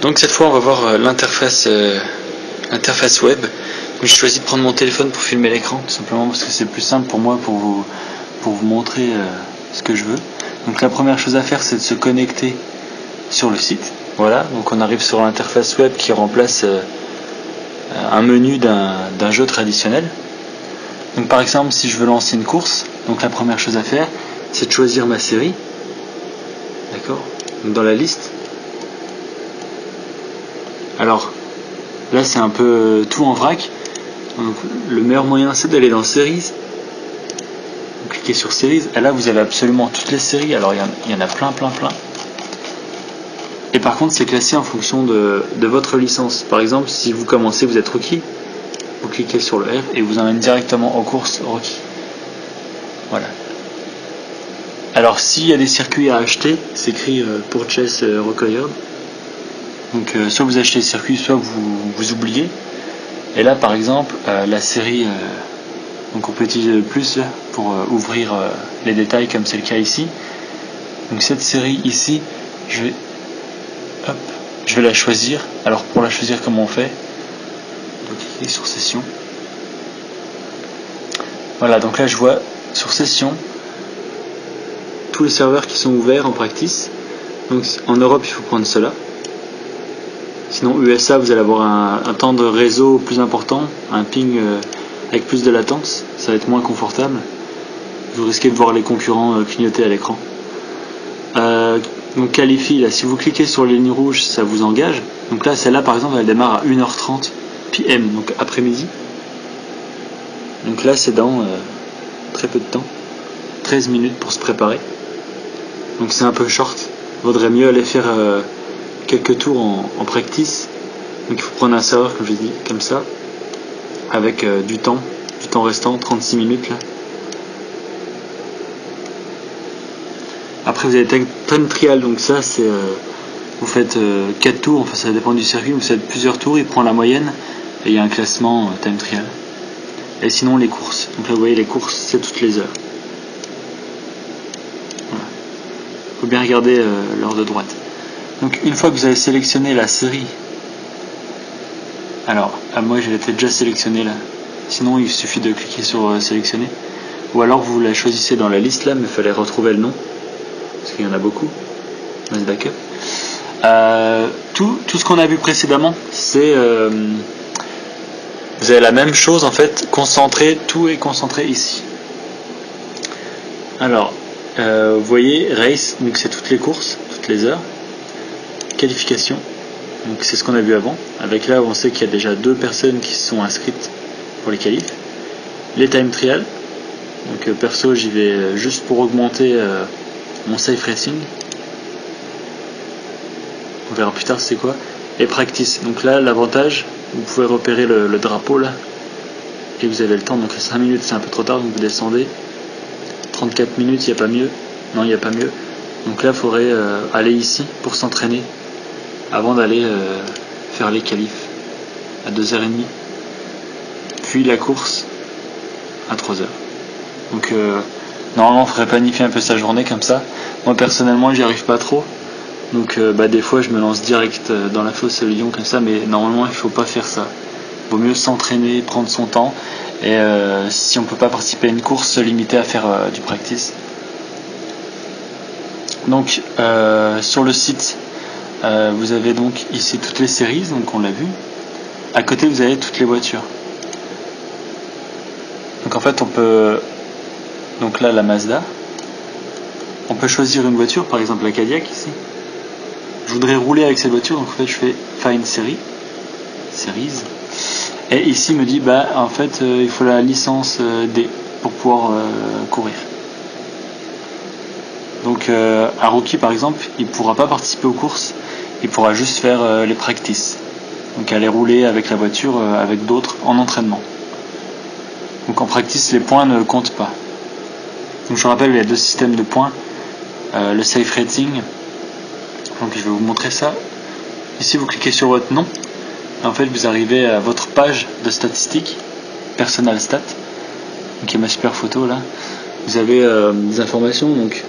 Donc cette fois on va voir l'interface web. J'ai choisi de prendre mon téléphone pour filmer l'écran, tout simplement parce que c'est plus simple pour moi pour vous montrer ce que je veux. Donc la première chose à faire, c'est de se connecter sur le site. Voilà, donc on arrive sur l'interface web qui remplace un menu d'un jeu traditionnel. Donc par exemple, si je veux lancer une course, donc la première chose à faire, c'est de choisir ma série. D'accord ? Donc dans la liste. Alors là c'est un peu tout en vrac. Donc, le meilleur moyen c'est d'aller dans Series. Vous cliquez sur Series et là vous avez absolument toutes les séries. Alors il y en a plein. Et par contre c'est classé en fonction de votre licence. Par exemple si vous commencez, vous êtes rookie, vous cliquez sur le R et vous emmène directement aux courses rookie. Voilà. Alors s'il y a des circuits à acheter, c'est écrit Purchase Required. Donc soit vous achetez les circuits, soit vous oubliez. Et là par exemple la série, donc on peut utiliser le plus pour ouvrir les détails comme c'est le cas ici. Donc cette série ici, je vais la choisir. Alors pour la choisir, comment on fait? On va cliquer sur session. Voilà, donc là je vois sur session tous les serveurs qui sont ouverts en practice. Donc en Europe il faut prendre cela. Sinon USA vous allez avoir un temps de réseau plus important, un ping avec plus de latence, ça va être moins confortable. Vous risquez de voir les concurrents clignoter à l'écran. Donc qualifie, là, si vous cliquez sur les lignes rouges, ça vous engage. Donc là, celle-là par exemple, elle démarre à 1h30 PM, donc après-midi. Donc là, c'est dans très peu de temps, 13 minutes pour se préparer. Donc c'est un peu short. Vaudrait mieux aller faire quelques tours en practice. Donc il faut prendre un serveur, comme j'ai dit, comme ça, avec du temps restant, 36 minutes là. Après vous avez time trial, donc ça c'est vous faites 4 tours, enfin ça dépend du circuit, vous faites plusieurs tours, il prend la moyenne et il y a un classement time trial. Et sinon les courses, donc là vous voyez les courses c'est toutes les heures. Voilà. Faut bien regarder l'heure de droite. Donc une fois que vous avez sélectionné la série, alors moi je l'ai déjà sélectionné là, sinon il suffit de cliquer sur sélectionner, ou alors vous la choisissez dans la liste là, mais il fallait retrouver le nom parce qu'il y en a beaucoup. Mass backup. Tout ce qu'on a vu précédemment, c'est vous avez la même chose en fait, concentré, tout est concentré ici. Alors vous voyez race, donc c'est toutes les courses, toutes les heures. Qualification, donc c'est ce qu'on a vu avant, avec là où on sait qu'il y a déjà 2 personnes qui se sont inscrites pour les qualifs. Les time trial, donc perso j'y vais juste pour augmenter mon safe racing, on verra plus tard c'est quoi. Et practice, donc là l'avantage, vous pouvez repérer le drapeau là et vous avez le temps, donc 5 minutes c'est un peu trop tard, donc vous descendez 34 minutes, il n'y a pas mieux, non il n'y a pas mieux, donc là il faudrait aller ici pour s'entraîner avant d'aller faire les qualifs à 2h30, puis la course à 3h. Donc normalement il faudrait planifier un peu sa journée comme ça. Moi personnellement j'y arrive pas trop, donc des fois je me lance direct dans la fosse lion comme ça, mais normalement il faut pas faire ça. Vaut mieux s'entraîner, prendre son temps, et si on peut pas participer à une course, se limiter à faire du practice. Donc sur le site vous avez donc ici toutes les séries, donc on l'a vu. À côté vous avez toutes les voitures. Donc en fait on peut, donc là la Mazda, on peut choisir une voiture, par exemple la Cadillac ici. Je voudrais rouler avec cette voiture, donc en fait je fais Find Series, et ici il me dit en fait il faut la licence D pour pouvoir courir. Donc un rookie par exemple il ne pourra pas participer aux courses, il pourra juste faire les practices, donc aller rouler avec la voiture avec d'autres en entraînement. Donc en practice les points ne comptent pas. Donc je rappelle, il y a 2 systèmes de points, le safe rating, donc je vais vous montrer ça. Ici vous cliquez sur votre nom, en fait vous arrivez à votre page de statistiques, personal stat, donc il y a ma super photo là, vous avez des informations, donc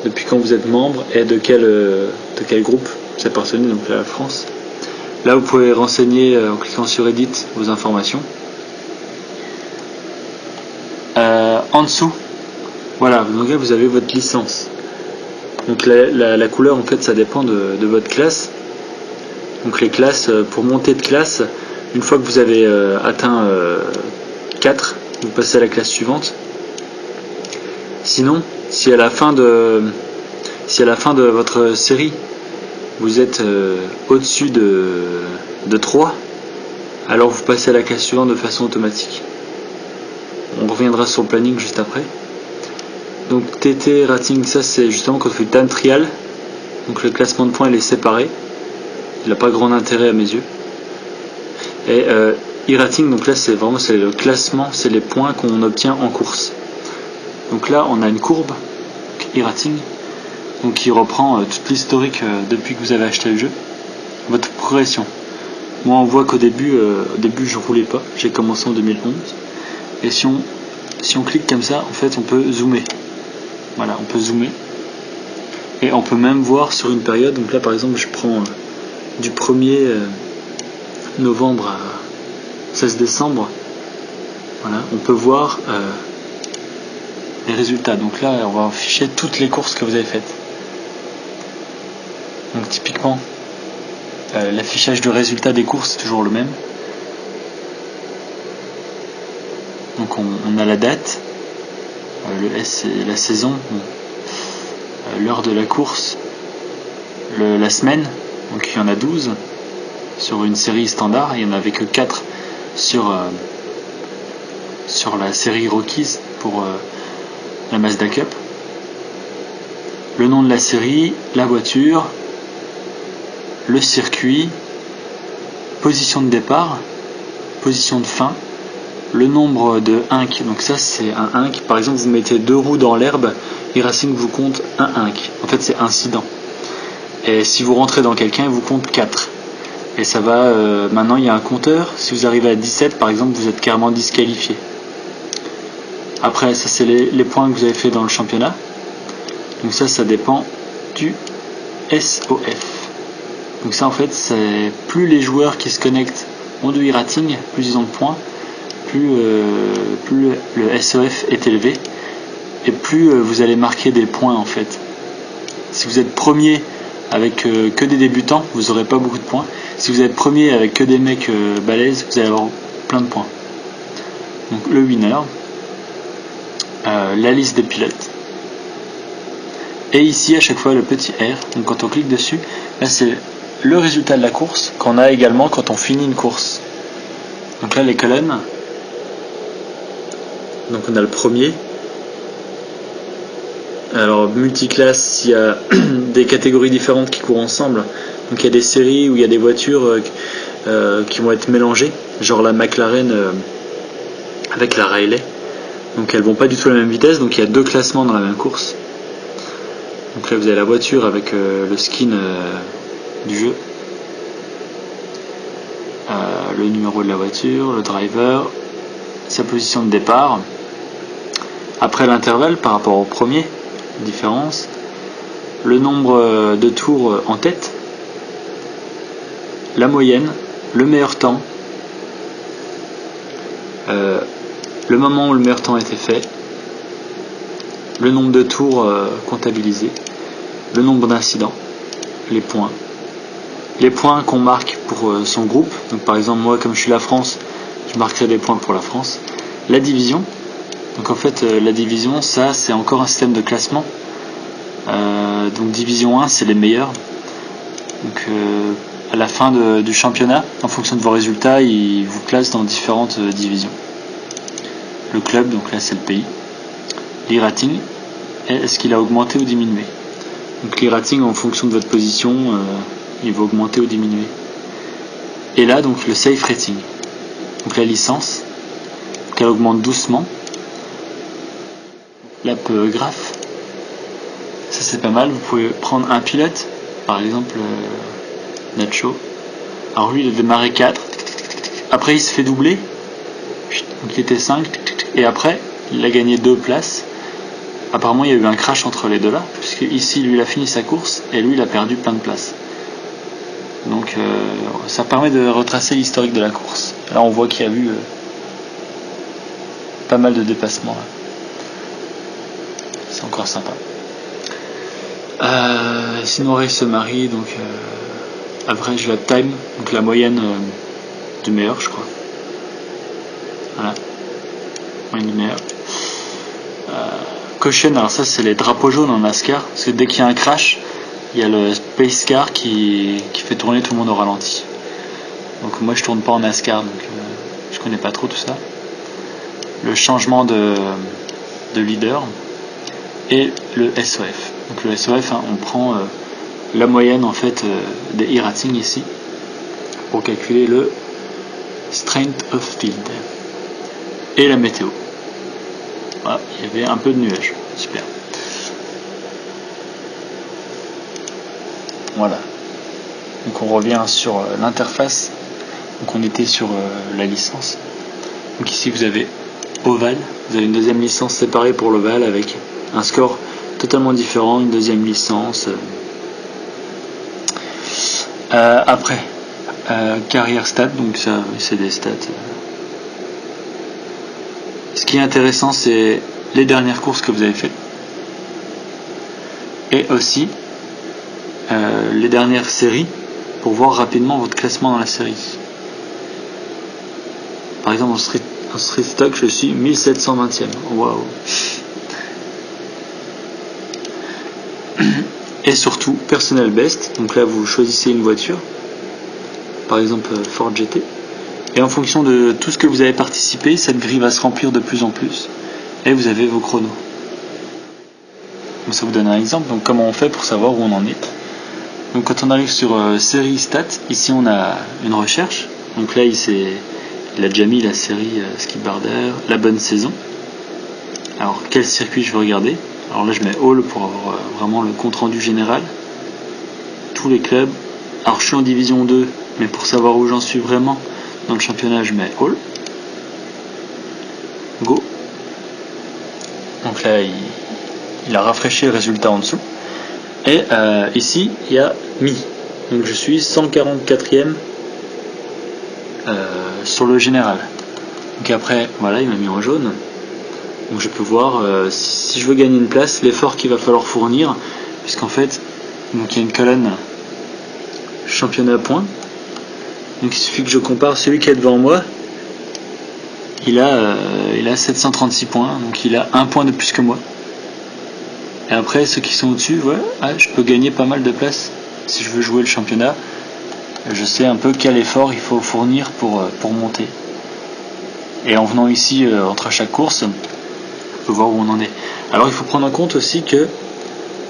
depuis quand vous êtes membre et de quel groupe vous appartenez, donc la France, Là, vous pouvez renseigner en cliquant sur Edit vos informations. En dessous, voilà, donc là vous avez votre licence. Donc la couleur, en fait, ça dépend de votre classe. Donc les classes, pour monter de classe, une fois que vous avez atteint 4, vous passez à la classe suivante. Sinon, si à la fin de votre série, vous êtes au-dessus de 3, alors vous passez à la classe suivante de façon automatique. On reviendra sur le planning juste après. Donc TT rating, ça c'est justement quand on fait time trial. Donc le classement de points il est séparé. Il n'a pas grand intérêt à mes yeux. Et e-rating, donc là c'est le classement, c'est les points qu'on obtient en course. Donc là on a une courbe e-rating, donc qui reprend toute l'historique depuis que vous avez acheté le jeu, votre progression. Moi on voit qu'au début, je roulais pas, j'ai commencé en 2011. Et si on clique comme ça, en fait on peut zoomer. Voilà, on peut zoomer. Et on peut même voir sur une période. Donc là par exemple je prends du 1er novembre à 16 décembre. Voilà, on peut voir les résultats. Donc là on va afficher toutes les courses que vous avez faites. Donc typiquement l'affichage de résultats des courses est toujours le même. Donc on a la date, le S c'est la saison, l'heure de la course, la semaine, donc il y en a 12 sur une série standard, il n'y en avait que 4 sur la série Rockies pour la Mazda Cup. Le nom de la série, la voiture, le circuit, position de départ, position de fin, le nombre de inc, donc ça c'est un inc. Par exemple, vous mettez 2 roues dans l'herbe, e-racing vous compte un inc. En fait, c'est incident. Et si vous rentrez dans quelqu'un, il vous compte 4. Et ça va. Maintenant, il y a un compteur. Si vous arrivez à 17, par exemple, vous êtes carrément disqualifié. Après, ça c'est les points que vous avez fait dans le championnat. Donc ça dépend du SOF. Donc ça, en fait, c'est plus les joueurs qui se connectent ont du e-rating, plus ils ont de points. Plus le SOF est élevé et plus vous allez marquer des points en fait. Si vous êtes premier avec que des débutants, vous n'aurez pas beaucoup de points. Si vous êtes premier avec que des mecs balèzes, vous allez avoir plein de points. Donc le winner, la liste des pilotes, et ici à chaque fois le petit R. Donc quand on clique dessus, là c'est le résultat de la course qu'on a également quand on finit une course. Donc là les colonnes. Donc on a le premier. Alors multiclasse, il y a des catégories différentes qui courent ensemble. Donc il y a des séries où il y a des voitures qui vont être mélangées, genre la McLaren avec la Riley. Donc elles vont pas du tout à la même vitesse, donc il y a 2 classements dans la même course. Donc là vous avez la voiture avec le skin du jeu, le numéro de la voiture, le driver, sa position de départ. Après l'intervalle par rapport au premier, différence, le nombre de tours en tête, la moyenne, le meilleur temps, le moment où le meilleur temps a été fait, le nombre de tours comptabilisés, le nombre d'incidents, les points qu'on marque pour son groupe. Donc par exemple moi comme je suis la France, je marquerai des points pour la France. La division, donc en fait la division, ça c'est encore un système de classement. Donc division 1 c'est les meilleurs. Donc à la fin du championnat, en fonction de vos résultats, ils vous classent dans différentes divisions. Le club, donc là c'est le pays. l'e-rating, est-ce qu'il a augmenté ou diminué? Donc l'e-rating en fonction de votre position, il va augmenter ou diminuer. Et là donc le safe rating, donc la licence, qu'elle augmente doucement. L'app graph, ça c'est pas mal. Vous pouvez prendre un pilote, par exemple Nacho. Alors lui il a démarré 4, après il se fait doubler, donc il était 5, et après il a gagné 2 places. Apparemment il y a eu un crash entre les deux là, puisque ici lui il a fini sa course et lui il a perdu plein de places. Donc ça permet de retracer l'historique de la course. Là on voit qu'il y a eu pas mal de dépassements là. C'est encore sympa. Sinon Race Summary, donc average lap time, donc la moyenne du meilleur je crois. Voilà. Moyenne du meilleur. Caution, alors ça c'est les drapeaux jaunes en NASCAR, parce que dès qu'il y a un crash, il y a le Space Car qui fait tourner tout le monde au ralenti. Donc moi je tourne pas en NASCAR, donc je connais pas trop tout ça. Le changement de leader et le SOF. Donc le SOF, hein, on prend la moyenne en fait des e-ratings ici pour calculer le strength of field et la météo. Voilà, il y avait un peu de nuages, super. Voilà. Donc on revient sur l'interface. Donc on était sur la licence. Donc ici vous avez Oval. Vous avez une deuxième licence séparée pour l'Oval avec un score totalement différent, une deuxième licence. Après, carrière stats, donc ça c'est des stats. Ce qui est intéressant, c'est les dernières courses que vous avez faites et aussi les dernières séries pour voir rapidement votre classement dans la série. Par exemple, en street stock, je suis 1720e. Waouh! Et surtout, personnel best. Donc là, vous choisissez une voiture, par exemple Ford GT. Et en fonction de tout ce que vous avez participé, cette grille va se remplir de plus en plus. Et vous avez vos chronos. Donc ça vous donne un exemple. Donc comment on fait pour savoir où on en est. Donc quand on arrive sur série stats, ici on a une recherche. Donc là il a déjà mis la série Skip Barber, la bonne saison. Alors quel circuit je veux regarder. Alors là je mets All pour avoir vraiment le compte rendu général. Tous les clubs. Alors je suis en division 2, mais pour savoir où j'en suis vraiment dans le championnat, je mets All. Go. Donc là, il a rafraîchi le résultat en dessous. Et ici, il y a Mi. Donc je suis 144e sur le général. Donc après, voilà, il m'a mis en jaune. Donc je peux voir si je veux gagner une place, l'effort qu'il va falloir fournir. Puisqu'en fait, donc il y a une colonne championnat points. Donc il suffit que je compare celui qui est devant moi. Il a 736 points, donc il a un point de plus que moi. Et après ceux qui sont au-dessus, ouais, je peux gagner pas mal de places si je veux jouer le championnat. Je sais un peu quel effort il faut fournir pour monter. Et en venant ici entre chaque course, on peut voir où on en est. Alors il faut prendre en compte aussi que,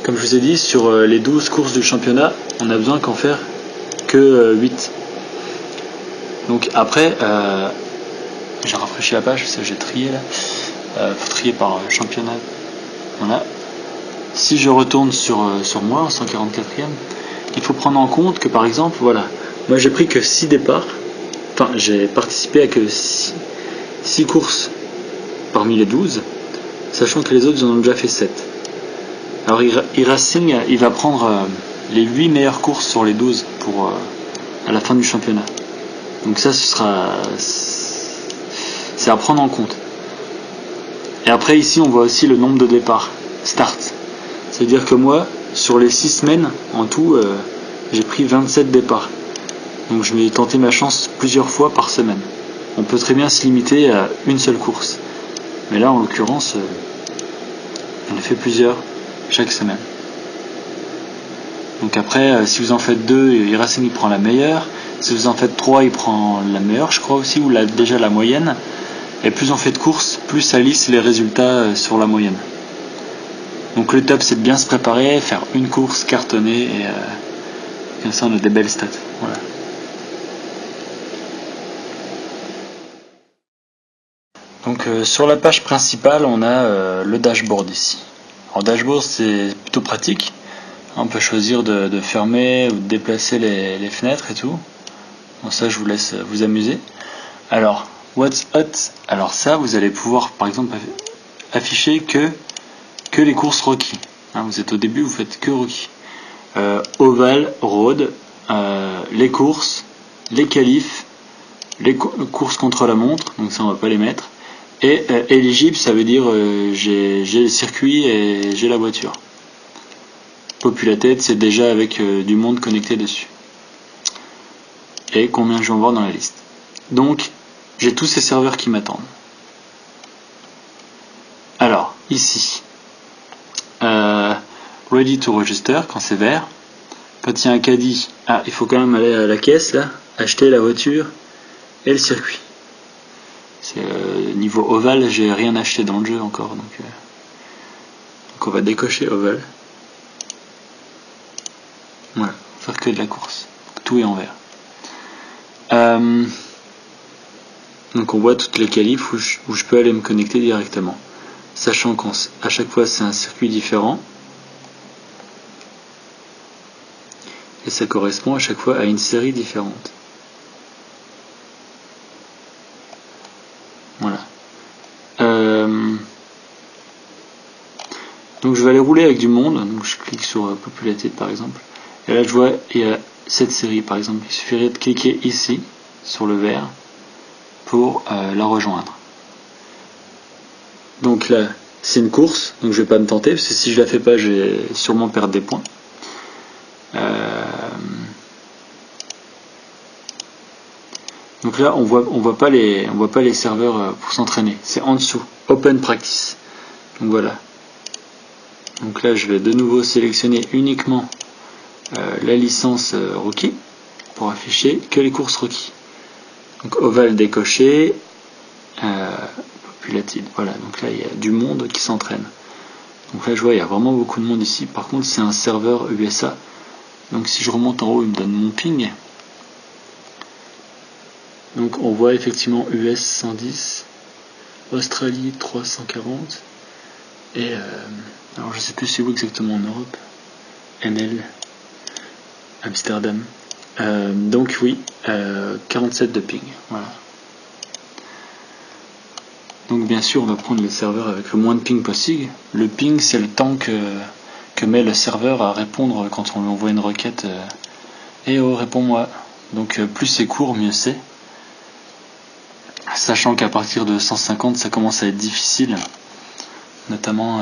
comme je vous ai dit, sur les 12 courses du championnat, on a besoin qu'en faire que 8. Donc après, j'ai rafraîchi la page, parce que j'ai trié là. Faut trier par championnat. Voilà. Si je retourne sur moi, en 144e, il faut prendre en compte que par exemple, voilà, moi j'ai pris que 6 départs. Enfin, j'ai participé à que 6 courses parmi les 12, sachant que les autres en ont déjà fait 7. Alors e-Racing, il va prendre les 8 meilleures courses sur les 12 pour à la fin du championnat. Donc ça, c'est à prendre en compte. Et après ici, on voit aussi le nombre de départs start. C'est-à-dire que moi, sur les 6 semaines, en tout, j'ai pris 27 départs. Donc je vais tenter ma chance plusieurs fois par semaine. On peut très bien se limiter à une seule course. Mais là, en l'occurrence, on en fait plusieurs chaque semaine. Donc après, si vous en faites 2, e-Racing il prend la meilleure. Si vous en faites 3, il prend la meilleure, je crois aussi, ou déjà la moyenne. Et plus on fait de courses, plus ça lisse les résultats sur la moyenne. Donc le top, c'est de bien se préparer, faire une course, cartonner, et comme ça on a des belles stats. Voilà. Donc sur la page principale, on a le dashboard ici. Alors dashboard, c'est plutôt pratique. On peut choisir de fermer ou de déplacer les fenêtres et tout. Bon, ça, je vous laisse vous amuser. Alors, what's hot? Alors ça, vous allez pouvoir, par exemple, afficher que les courses rookie. Hein, vous êtes au début, vous faites que rookie. Oval, road, les courses, les qualifs, les courses contre la montre, donc ça on va pas les mettre, et éligible, ça veut dire j'ai le circuit et j'ai la voiture. Populated, c'est déjà avec du monde connecté dessus. Et combien je vais en voir dans la liste. Donc j'ai tous ces serveurs qui m'attendent. Alors ici, ready to register quand c'est vert. Quand il y a un caddie, il faut quand même aller à la caisse là, acheter la voiture et le circuit. C'est niveau ovale, j'ai rien acheté dans le jeu encore, donc on va décocher ovale. Voilà, faire que de la course. Tout est en vert. Donc on voit toutes les qualifs où je peux aller me connecter directement, sachant qu'à chaque fois c'est un circuit différent. Et ça correspond à chaque fois à une série différente. Voilà. Donc je vais aller rouler avec du monde. Donc je clique sur Populated par exemple. Et là je vois il y a cette série par exemple. Il suffirait de cliquer ici sur le vert pour la rejoindre. Donc là c'est une course. Donc je vais pas me tenter parce que si je la fais pas je vais sûrement perdre des points. Donc là on voit pas les serveurs pour s'entraîner, c'est en dessous, Open Practice. Donc voilà. Donc là je vais de nouveau sélectionner uniquement la licence Rookie pour afficher que les courses Rookie. Donc ovale décoché, Populated. Voilà, donc là il y a du monde qui s'entraîne. Donc là je vois il y a vraiment beaucoup de monde ici. Par contre c'est un serveur USA. Donc si je remonte en haut il me donne mon ping. Donc on voit effectivement US 110, Australie 340 et alors je sais plus c'est où exactement en Europe, NL, Amsterdam. Donc oui, 47 de ping. Voilà. Donc bien sûr on va prendre les serveurs avec le moins de ping possible. Le ping c'est le temps que met le serveur à répondre quand on lui envoie une requête. Eh oh réponds-moi. Donc plus c'est court mieux c'est. Sachant qu'à partir de 150 ça commence à être difficile, notamment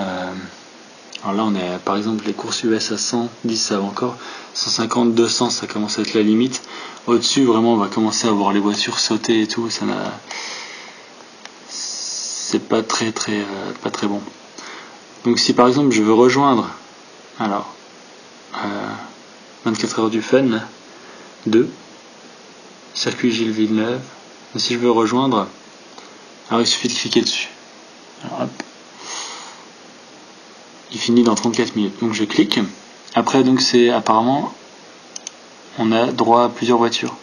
alors là on est par exemple les courses US à 110 ça va encore, 150, 200 ça commence à être la limite, au-dessus vraiment on va commencer à voir les voitures sauter et tout, c'est pas très bon. Donc si par exemple je veux rejoindre 24 heures du fun 2 circuit Gilles Villeneuve. Si je veux rejoindre, alors il suffit de cliquer dessus. Alors, hop. Il finit dans 34 minutes. Donc je clique. Après donc c'est apparemment on a droit à plusieurs voitures.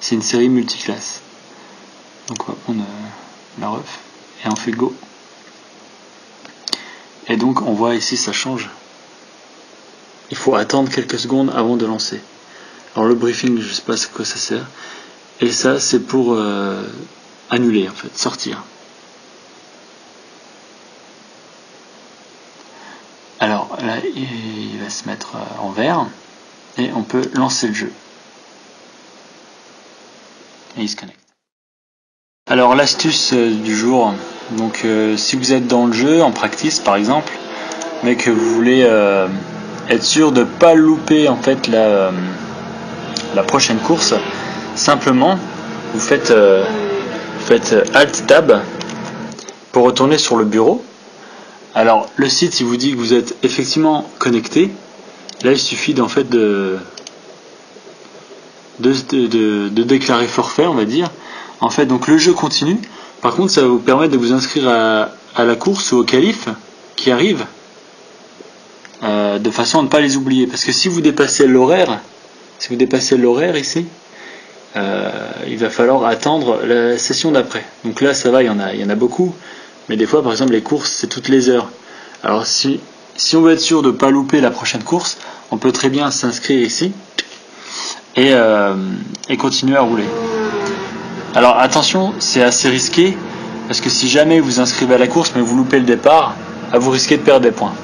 C'est une série multiclasse. Donc on va prendre la ref et on fait go. Et donc on voit ici ça change. Il faut attendre quelques secondes avant de lancer. Alors le briefing, je sais pas à quoi ça sert. Et ça c'est pour annuler en fait, sortir. Alors là il va se mettre en vert et on peut lancer le jeu. Et il se connecte. Alors l'astuce du jour, donc si vous êtes dans le jeu en practice par exemple, mais que vous voulez être sûr de pas louper en fait la prochaine course, simplement vous faites Alt Tab pour retourner sur le bureau. Alors le site il vous dit que vous êtes effectivement connecté. Là il suffit d'en fait de déclarer forfait, on va dire. En fait donc le jeu continue. Par contre ça va vous permettre de vous inscrire à la course ou au qualif qui arrive, de façon à ne pas les oublier. Parce que si vous dépassez l'horaire ici, il va falloir attendre la session d'après. Donc là ça va, il y en a beaucoup, mais des fois par exemple les courses c'est toutes les heures. Alors si on veut être sûr de ne pas louper la prochaine course, on peut très bien s'inscrire ici et continuer à rouler. Alors attention, c'est assez risqué parce que si jamais vous inscrivez à la course mais vous loupez le départ, vous risquez de perdre des points.